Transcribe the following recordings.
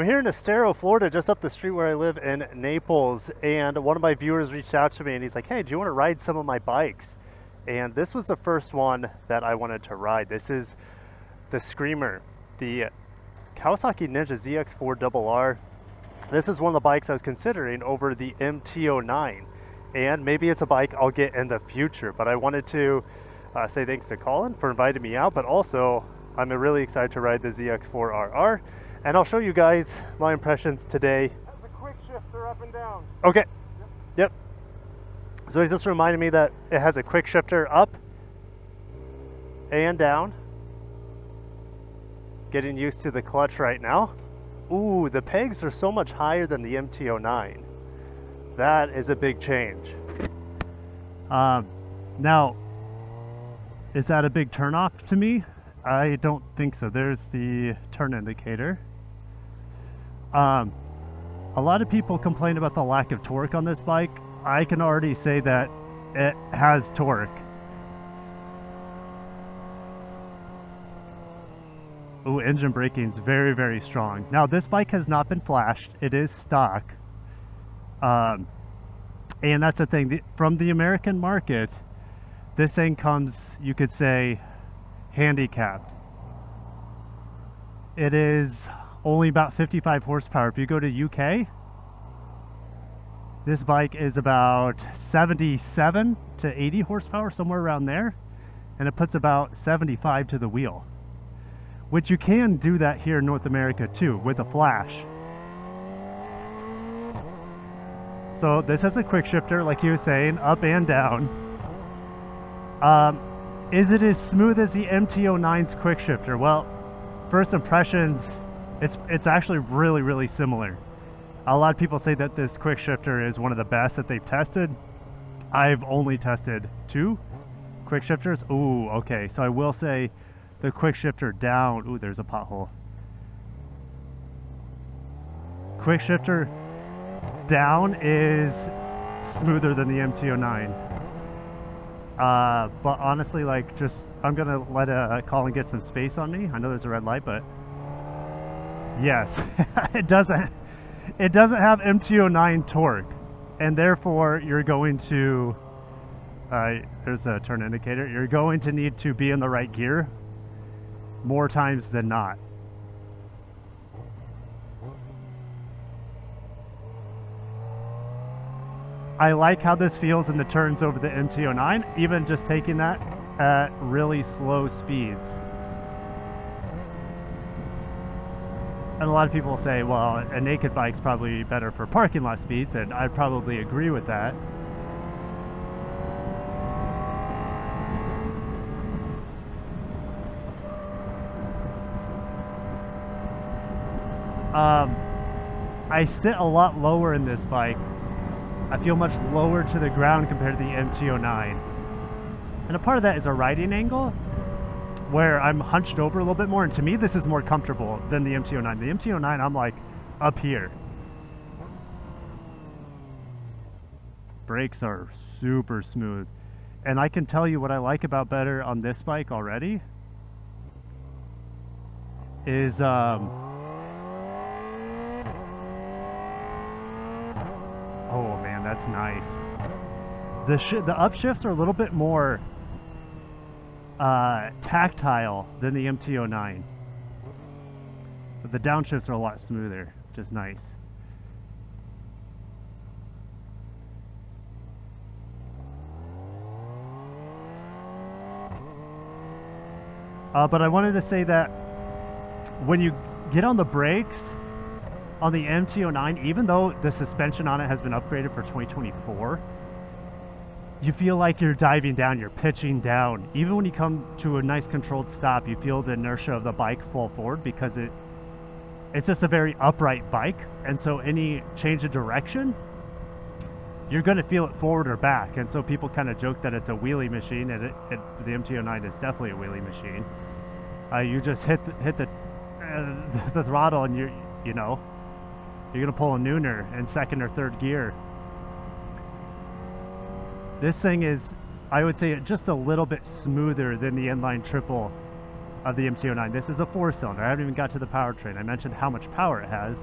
here in Estero, Florida, just up the street where I live in Naples, and one of my viewers reached out to me and he's like, hey, do you want to ride some of my bikes? And this was the first one that I wanted to ride. This is the Screamer, the Kawasaki Ninja ZX-4RR. This is one of the bikes I was considering over the MT-09, and maybe it's a bike I'll get in the future, but I wanted to say thanks to Colin for inviting me out, but also I'm really excited to ride the ZX-4RR, and I'll show you guys my impressions today. That's a quick shifter up and down. Okay. Yep. So he's just reminding me that it has a quick shifter up and down. Getting used to the clutch right now. Ooh, the pegs are so much higher than the MT-09. That is a big change. Now, is that a big turnoff to me? I don't think so. There's the turn indicator. A lot of people complain about the lack of torque on this bike. I can already say that it has torque. Ooh, engine braking is very, very strong. Now, this bike has not been flashed. It is stock. And that's the thing. From the American market, this thing comes, you could say, handicapped. It is only about 55 horsepower. If you go to UK, this bike is about 77 to 80 horsepower, somewhere around there. And it puts about 75 to the wheel, which you can do that here in North America too with a flash. So this has a quick shifter, like he was saying, up and down. Is it as smooth as the MT-09's quick shifter? Well, first impressions, it's actually really, really similar. A lot of people say that this quick shifter is one of the best that they've tested. I've only tested 2 quick shifters. Ooh, okay, so I will say the quick shifter down, ooh, there's a pothole. Quick shifter down is smoother than the MT-09. But honestly, like, I'm gonna let Colin get some space on me. I know there's a red light, but yes, it doesn't have MT-09 torque, and therefore you're going to there's a turn indicator. You're going to need to be in the right gear more times than not. I like how this feels in the turns over the MT-09, even just taking that at really slow speeds. And a lot of people say, well, a naked bike's probably better for parking lot speeds, and I'd probably agree with that. I sit a lot lower in this bike. I feel much lower to the ground compared to the MT-09. And a part of that is a riding angle where I'm hunched over a little bit more, and to me this is more comfortable than the MT-09. The MT-09, I'm like up here. Brakes are super smooth. And I can tell you what I like about better on this bike already is oh man, that's nice. The upshifts are a little bit more tactile than the MT-09, but the downshifts are a lot smoother, which is nice. But I wanted to say that when you get on the brakes on the MT-09, even though the suspension on it has been upgraded for 2024, you feel like you're diving down, you're pitching down. Even when you come to a nice controlled stop, you feel the inertia of the bike fall forward because it's just a very upright bike. And so any change of direction, you're going to feel it forward or back. And so people kind of joke that it's a wheelie machine, and the MT-09 is definitely a wheelie machine. You just hit the throttle, and you're going to pull a nooner in second or third gear. This thing is, I would say, just a little bit smoother than the inline triple of the MT-09. This is a 4-cylinder. I haven't even got to the powertrain. I mentioned how much power it has,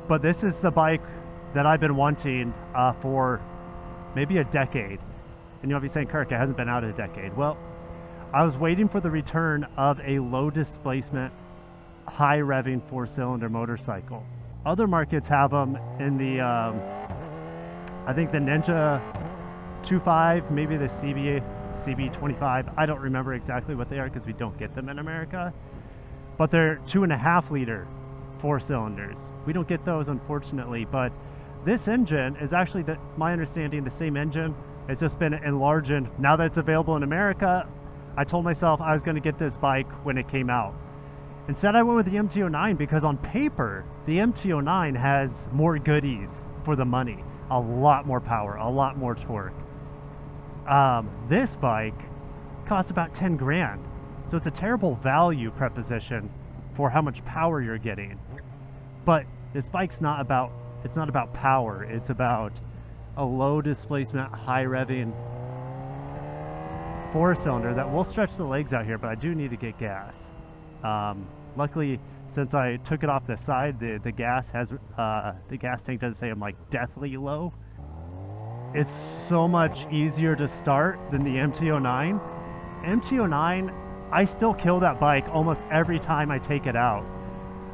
but this is the bike that I've been wanting for maybe a decade. And you'll be saying, Kirk, it hasn't been out a decade. Well, I was waiting for the return of a low displacement, high revving 4-cylinder motorcycle. Other markets have them in the, I think the Ninja 2.5, maybe the CB25. I don't remember exactly what they are because we don't get them in America. But they're 2.5 liter 4-cylinders. We don't get those, unfortunately. But this engine is actually, my understanding, the same engine. It's just been enlarged. Now that it's available in America, I told myself I was going to get this bike when it came out. Instead, I went with the MT-09 because on paper, the MT-09 has more goodies for the money. A lot more power, a lot more torque. This bike costs about 10 grand. So it's a terrible value proposition for how much power you're getting. But this bike's not about, it's not about power. It's about a low displacement, high revving 4-cylinder that will stretch the legs out here, but I do need to get gas. Luckily, since I took it off the side, the gas has the gas tank doesn't say I'm like deathly low. It's so much easier to start than the MT-09. MT-09, I still kill that bike almost every time I take it out.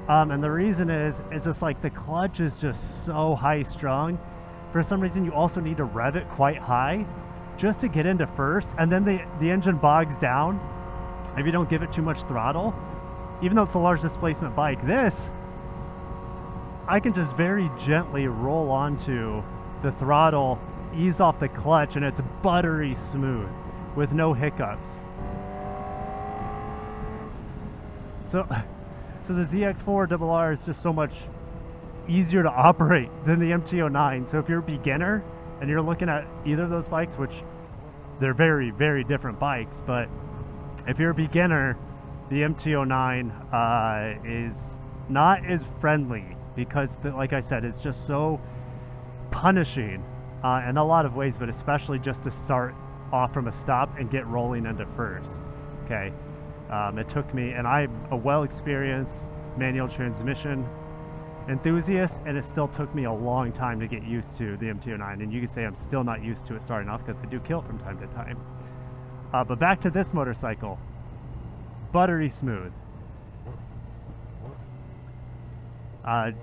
And the reason is just like the clutch is just so high strung. For some reason, you also need to rev it quite high just to get into first, and then the engine bogs down if you don't give it too much throttle. Even though it's a large displacement bike, this, I can just very gently roll onto the throttle, ease off the clutch, and it's buttery smooth with no hiccups. So the ZX-4RR is just so much easier to operate than the MT-09. So if you're a beginner and you're looking at either of those bikes, which they're very, very different bikes, but if you're a beginner, the MT-09 is not as friendly because, like I said, it's just so punishing in a lot of ways, but especially just to start off from a stop and get rolling into first. Okay, it took me, and I'm a well-experienced manual transmission enthusiast, and it still took me a long time to get used to the MT-09, and you can say I'm still not used to it starting off because I do kill it from time to time. But back to this motorcycle. Buttery smooth.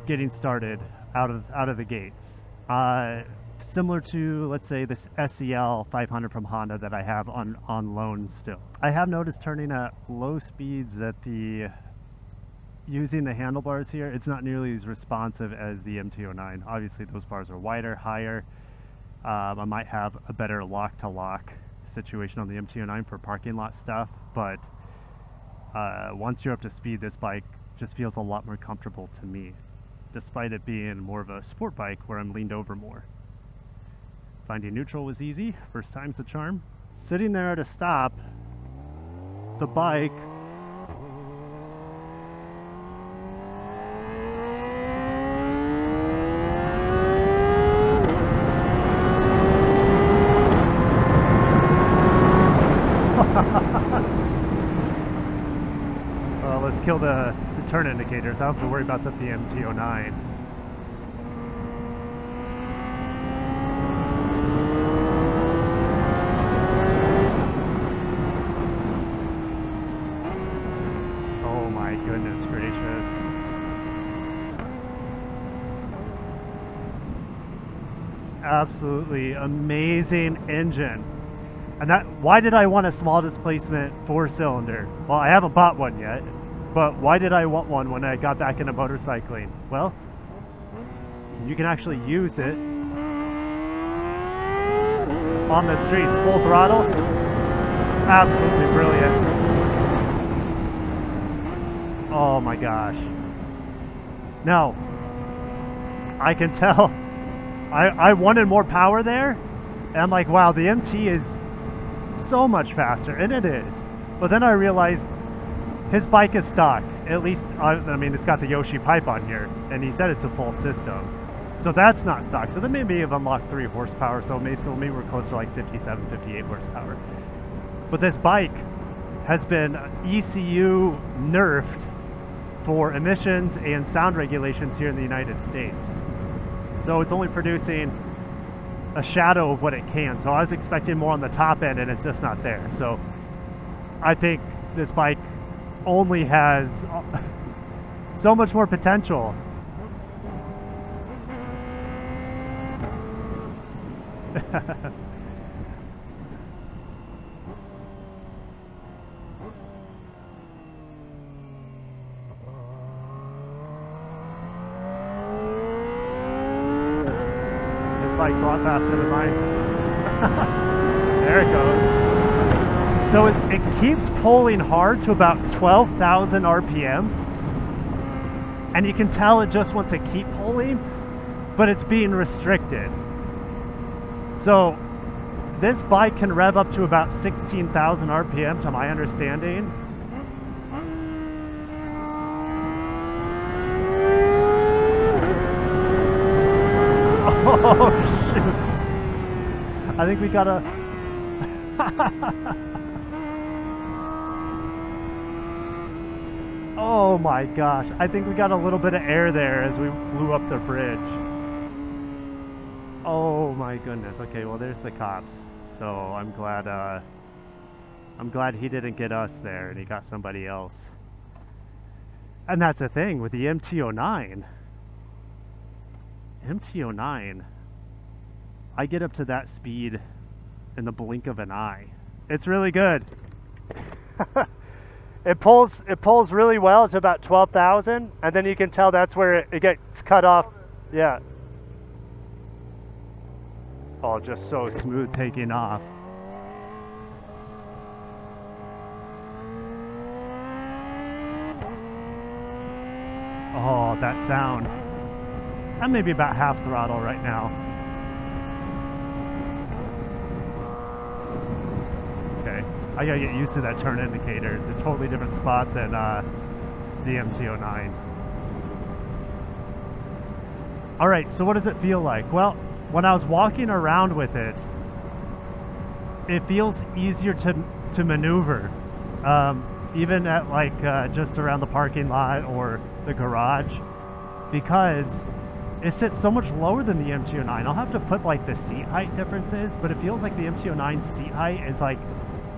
Getting started out of the gates. Similar to, let's say, this SEL 500 from Honda that I have on loan still. I have noticed turning at low speeds that using the handlebars here, it's not nearly as responsive as the MT-09. Obviously, those bars are wider, higher. I might have a better lock-to-lock situation on the MT-09 for parking lot stuff, but once you're up to speed, this bike just feels a lot more comfortable to me, despite it being more of a sport bike where I'm leaned over more. Finding neutral was easy, first time's a charm. Sitting there at a stop, the bike let's kill the turn indicators. I don't have to worry about the MT-09. Oh my goodness gracious. Absolutely amazing engine. And why did I want a small displacement 4-cylinder? Well, I haven't bought one yet. But why did I want one when I got back into motorcycling? Well, you can actually use it on the streets, full throttle. Absolutely brilliant. Oh my gosh. Now, I can tell I wanted more power there. And I'm like, wow, the MT is so much faster, and it is. But then I realized his bike is stock. At least, I mean, it's got the DOHC pipe on here, and he said it's a full system. So that's not stock. So then maybe have unlocked 3 horsepower, so maybe we're close to like 57, 58 horsepower. But this bike has been ECU nerfed for emissions and sound regulations here in the United States. So it's only producing a shadow of what it can. So I was expecting more on the top end, and it's just not there. So I think this bike only has so much more potential. This bike's a lot faster than mine. There it goes. So it keeps pulling hard to about 12,000 RPM. And you can tell it just wants to keep pulling, but it's being restricted. So this bike can rev up to about 16,000 RPM to my understanding. Oh shoot. I think we gotta oh my gosh. I think we got a little bit of air there as we flew up the bridge. Oh my goodness. Okay, well there's the cops. So I'm glad he didn't get us there and he got somebody else. And that's the thing with the MT-09. MT-09, I get up to that speed in the blink of an eye. It's really good. It pulls really well to about 12,000, and then you can tell that's where it gets cut off. Yeah. Oh, just so smooth taking off. Oh, that sound. I'm maybe about half throttle right now. Okay, I gotta get used to that turn indicator. It's a totally different spot than the MT-09. All right, so what does it feel like? Well, when I was walking around with it, it feels easier to maneuver. Even at like just around the parking lot or the garage, because it sits so much lower than the MT-09. I'll have to put like the seat height differences, but it feels like the MT-09 seat height is like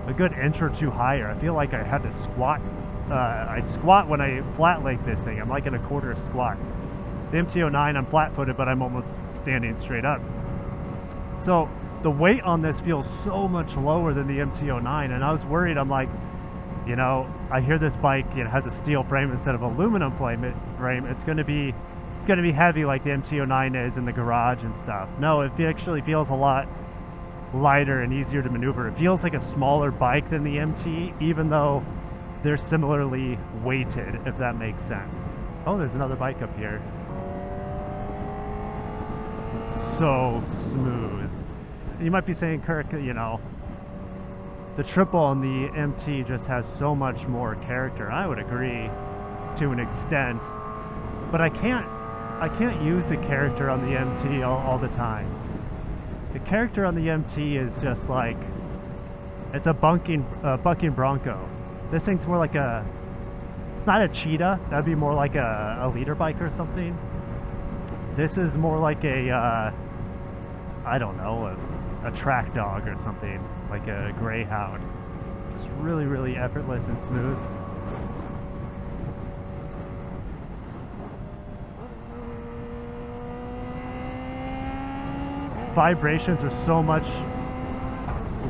a good inch or two higher. I feel like I had to squat. I squat when I flat leg this thing. I'm like in a quarter squat. The MT-09, I'm flat footed, but I'm almost standing straight up. So the weight on this feels so much lower than the MT-09, and I was worried. I'm like, you know, I hear this bike, you know, has a steel frame instead of aluminum frame. It's going to be heavy like the MT-09 is in the garage and stuff. No, it actually feels a lot lighter and easier to maneuver. It feels like a smaller bike than the MT, even though they're similarly weighted, if that makes sense. Oh, there's another bike up here. So smooth. You might be saying, Kirk, you know, the triple on the MT just has so much more character. I would agree to an extent, but I can't use the character on the MT all the time. The character on the MT is just like, it's a bucking bronco. This thing's more like it's not a cheetah. That'd be more like a leader bike or something. This is more like I don't know, a track dog or something, like a greyhound. Just really, really effortless and smooth. Vibrations are so much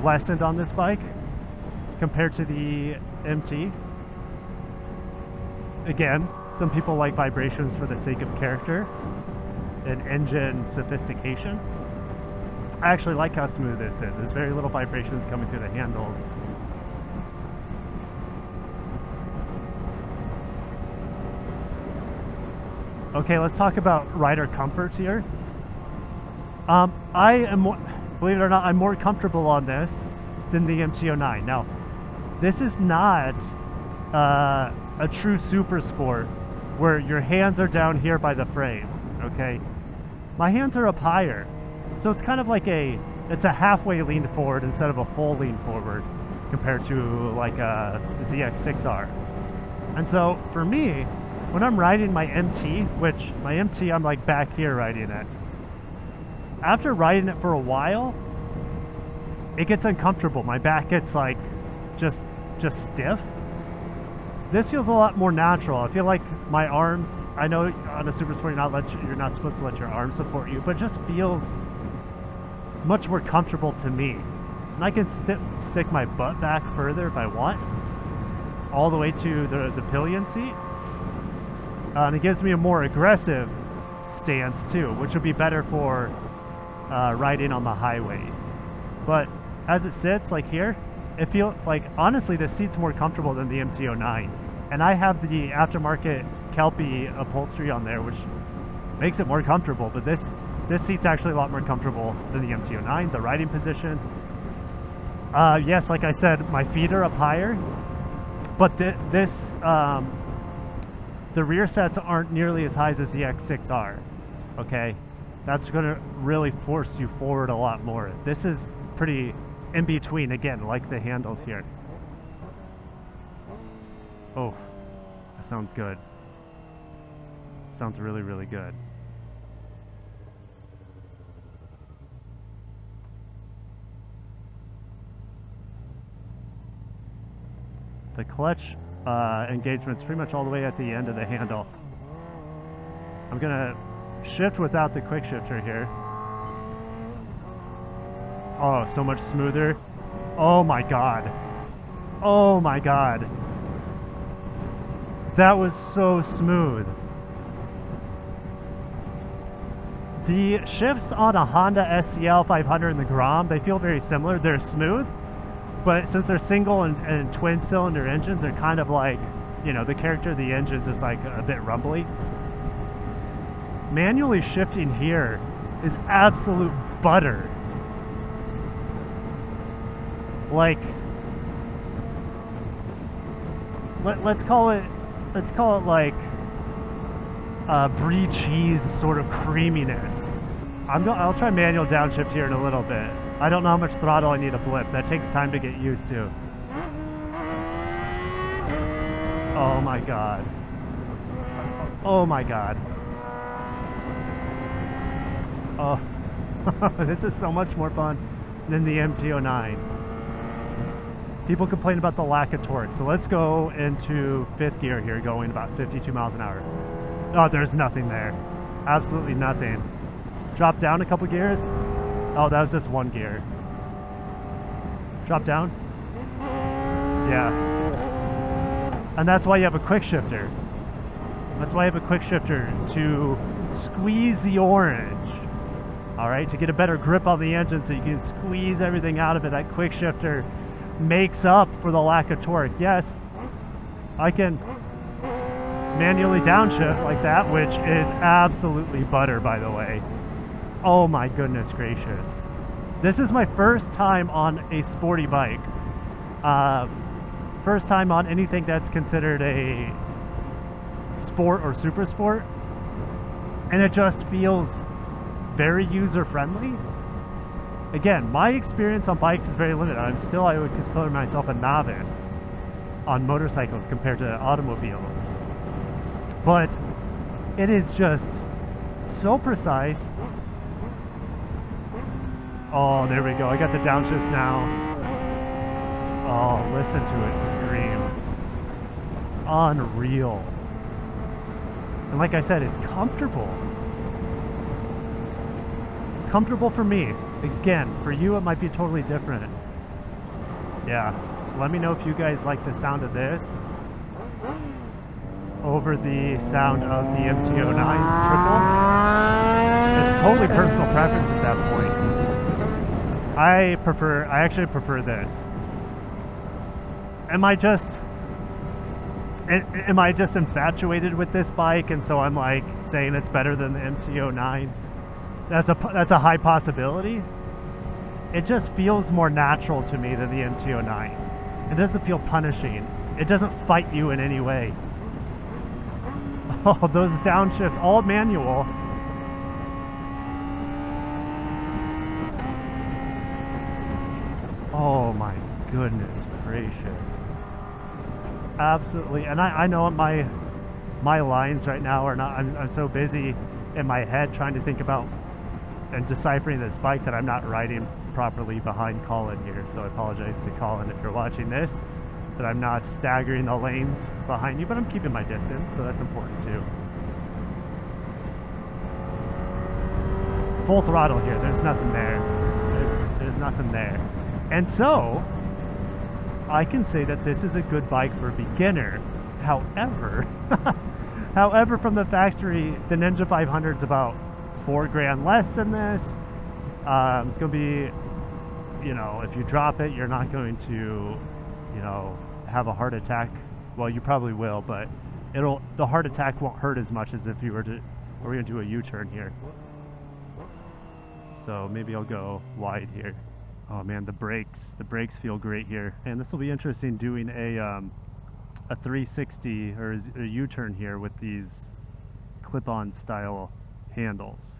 lessened on this bike compared to the MT. Again, some people like vibrations for the sake of character and engine sophistication. I actually like how smooth this is. There's very little vibrations coming through the handles. Okay, let's talk about rider comfort here. I am, believe it or not, I'm more comfortable on this than the MT-09. Now, this is not a true super sport where your hands are down here by the frame, okay? My hands are up higher. So it's kind of like it's a halfway lean forward instead of a full lean forward. compared to like a ZX-6R. And so for me, when I'm riding my MT, which my MT I'm like back here riding it, after riding it for a while, it gets uncomfortable. My back gets like just stiff. This feels a lot more natural. I feel like my arms, I know on a Super Sport you're not supposed to let your arms support you, but it just feels much more comfortable to me. And I can stick my butt back further if I want, all the way to the pillion seat. And it gives me a more aggressive stance too, which would be better for riding on the highways. But as it sits like here, it feels like, honestly, this seat's more comfortable than the MT-09. And I have the aftermarket Kelpie upholstery on there, which makes it more comfortable. But this seat's actually a lot more comfortable than the MT-09. The riding position, yes, like I said, my feet are up higher, but the rear sets aren't nearly as high as the ZX-6R. Okay, that's going to really force you forward a lot more. This is pretty in between, again, like the handles here. Oh, that sounds good. Sounds really, really good. The clutch engagement's pretty much all the way at the end of the handle. I'm gonna shift without the quick shifter here. Oh, so much smoother. Oh my god. Oh my god. That was so smooth. The shifts on a Honda SCL 500 and the Grom, they feel very similar. They're smooth, but since they're single and twin cylinder engines, they're kind of like, you know, the character of the engines is like a bit rumbly. Manually shifting here is absolute butter. Like, let's call it like brie cheese sort of creaminess. I'll try manual downshift here in a little bit. I don't know how much throttle I need to blip. That takes time to get used to. Oh my god. Oh my god. Oh, this is so much more fun than the MT-09. People complain about the lack of torque, so let's go into fifth gear here, going about 52 miles an hour. Oh, there's nothing there. Absolutely nothing. Drop down a couple gears. Oh, that was just one gear. Drop down. Yeah. And that's why you have a quick shifter. That's why you have a quick shifter, to squeeze the orange. All right, to get a better grip on the engine so you can squeeze everything out of it. That quick shifter makes up for the lack of torque. Yes, I can manually downshift like that, which is absolutely butter, by the way. Oh my goodness gracious. This is my first time on a sporty bike. First time on anything that's considered a sport or super sport. And it just feels very user-friendly. Again, my experience on bikes is very limited. I would consider myself a novice on motorcycles compared to automobiles. But it is just so precise. Oh, there we go. I got the downshifts now. Oh, listen to it scream. Unreal. And like I said, it's comfortable. Comfortable for me. Again, for you it might be totally different. Yeah, let me know if you guys like the sound of this over the sound of the MT-09's triple. It's totally personal preference at that point. I actually prefer this. Am I just infatuated with this bike, and so I'm like saying it's better than the MT-09? That's a high possibility. It just feels more natural to me than the MT-09. It doesn't feel punishing. It doesn't fight you in any way. Oh, those downshifts, all manual. Oh my goodness gracious. It's absolutely, and I know my lines right now are not, I'm so busy in my head trying to think about and deciphering this bike that I'm not riding properly behind Colin here. So I apologize to Colin if you're watching this, that I'm not staggering the lanes behind you, but I'm keeping my distance, so that's important too. Full throttle here, there's nothing there. There's nothing there. And so, I can say that this is a good bike for a beginner. However, however, from the factory, the Ninja 500 is about $4 grand less than this. It's going to be, you know, if you drop it, you're not going to, you know, have a heart attack. Well, you probably will, but the heart attack won't hurt as much as if you were to, we're going to do a U-turn here. So maybe I'll go wide here. Oh man, the brakes feel great here. And this will be interesting doing a 360 or a U-turn here with these clip-on style handles.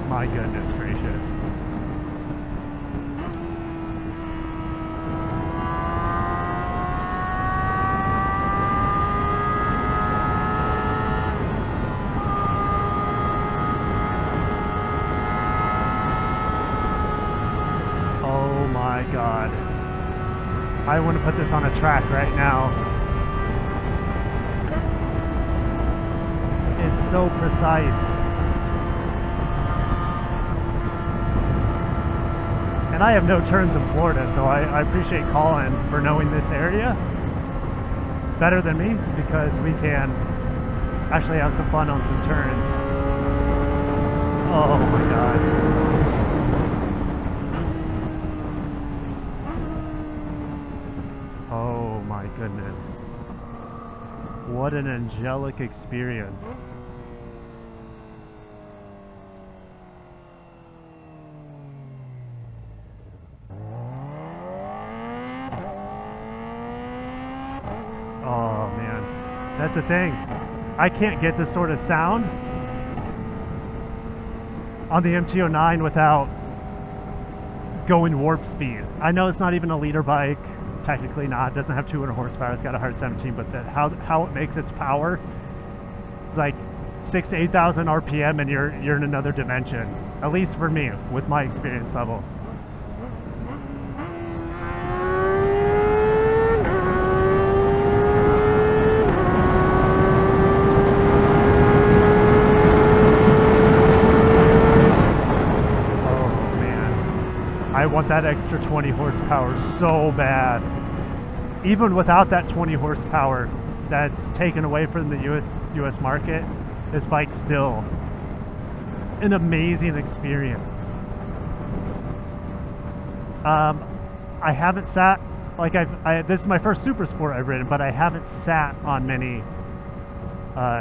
My goodness gracious. Oh my God. I want to put this on a track right now. It's so precise. And I have no turns in Florida, so I appreciate Colin for knowing this area better than me, because we can actually have some fun on some turns. Oh my God. Oh my goodness. What an angelic experience. Oh man, that's the thing. I can't get this sort of sound on the MT-09 without going warp speed. I know it's not even a liter bike, technically not. It doesn't have 200 horsepower. It's got a 117, but how it makes its power, it's like 6,000 to 8,000 RPM, and you're in another dimension. At least for me, with my experience level. I want that extra 20 horsepower so bad. Even without that 20 horsepower that's taken away from the US market, this bike's still an amazing experience. I haven't sat, like this is my first Super Sport I've ridden, but I haven't sat on many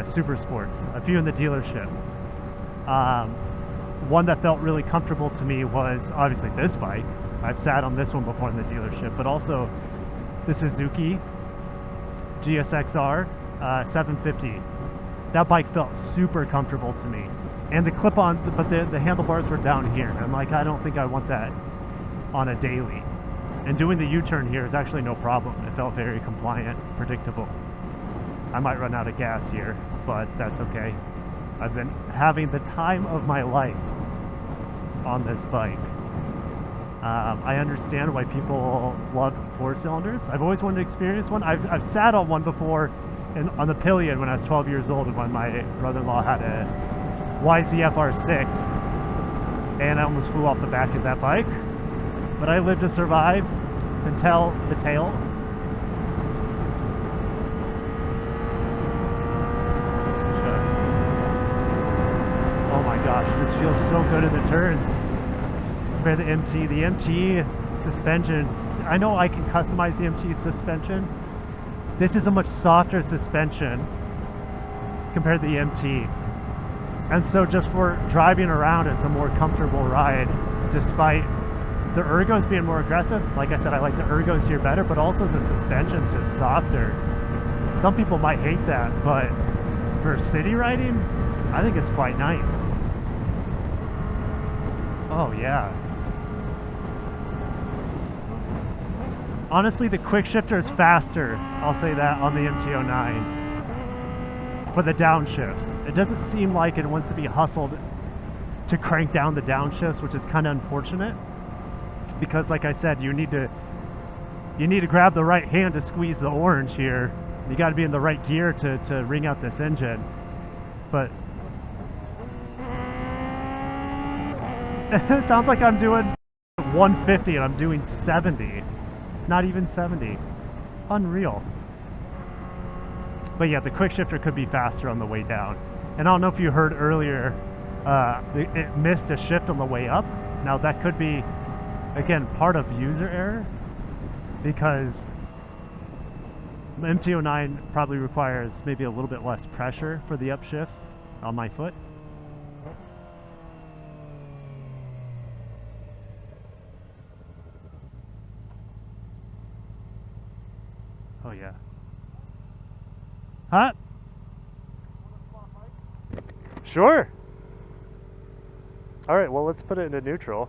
Super Sports, a few in the dealership. One that felt really comfortable to me was obviously this bike. I've sat on this one before in the dealership, but also the Suzuki GSX-R 750. That bike felt super comfortable to me. And the clip-on, but the handlebars were down here. I'm like, I don't think I want that on a daily. And doing the U-turn here is actually no problem. It felt very compliant, predictable. I might run out of gas here, but that's okay. I've been having the time of my life on this bike. I understand why people love 4 cylinders. I've always wanted to experience one. I've sat on one before on the pillion when I was 12 years old, when my brother-in-law had a YZF-R6, and I almost flew off the back of that bike. But I lived to survive and tell the tale. Oh my gosh, this feels so good in the turns. Compared to the MT. The MT suspension, I know I can customize the MT suspension. This is a much softer suspension compared to the MT. And so just for driving around, it's a more comfortable ride, despite the ergos being more aggressive. Like I said, I like the ergos here better, but also the suspension's just softer. Some people might hate that, but for city riding, I think it's quite nice. Oh yeah. Honestly, the quick shifter is faster, I'll say that, on the MT-09 for the downshifts. It doesn't seem like it wants to be hustled to crank down the downshifts, which is kind of unfortunate, because like I said, you need to grab the right hand to squeeze the orange here. You got to be in the right gear to wring out this engine. But it sounds like I'm doing 150 and I'm doing 70. Not even 70. Unreal. But yeah, the quick shifter could be faster on the way down. And I don't know if you heard earlier, it missed a shift on the way up. Now that could be, again, part of user error, because the MT-09 probably requires maybe a little bit less pressure for the upshifts on my foot. Oh yeah. Huh? Sure. All right, well, let's put it into neutral.